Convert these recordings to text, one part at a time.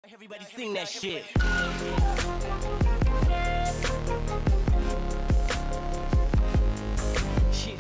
Everybody sing that shit. Shit.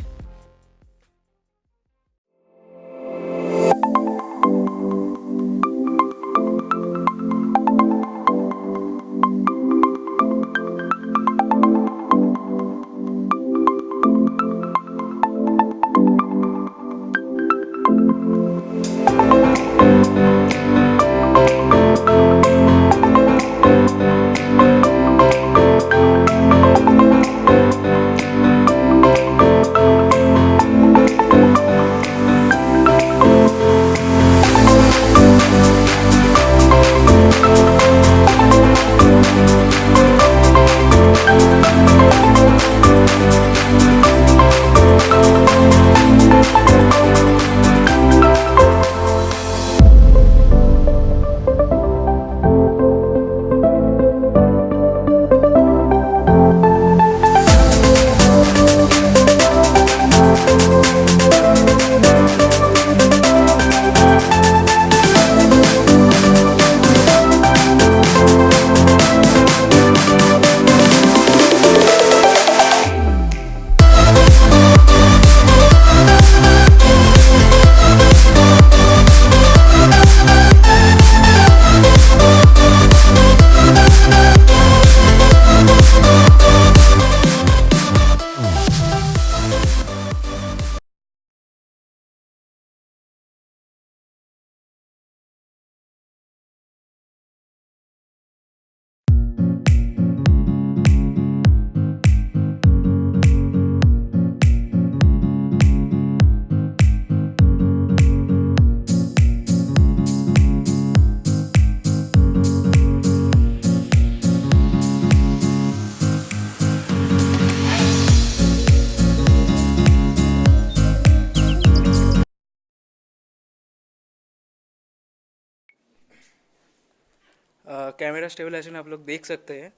Camera stabilisation आप लोग देख सकते हैं।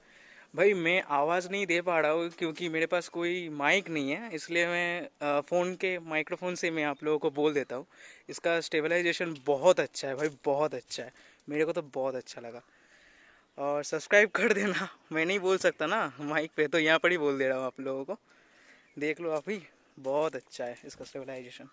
भाई मैं आवाज़ नहीं दे पा रहा हूँ क्योंकि मेरे पास कोई माइक नहीं है, इसलिए मैं फ़ोन के माइक्रोफोन से मैं आप लोगों को बोल देता हूँ। इसका स्टेबलाइजेशन बहुत अच्छा है भाई, बहुत अच्छा है, मेरे को तो बहुत अच्छा लगा। और सब्सक्राइब कर देना। मैं नहीं बोल सकता ना माइक पे, तो यहाँ पर ही बोल दे रहा हूँ आप लोगों को। देख लो आप ही, बहुत अच्छा है इसका स्टेबलाइजेशन।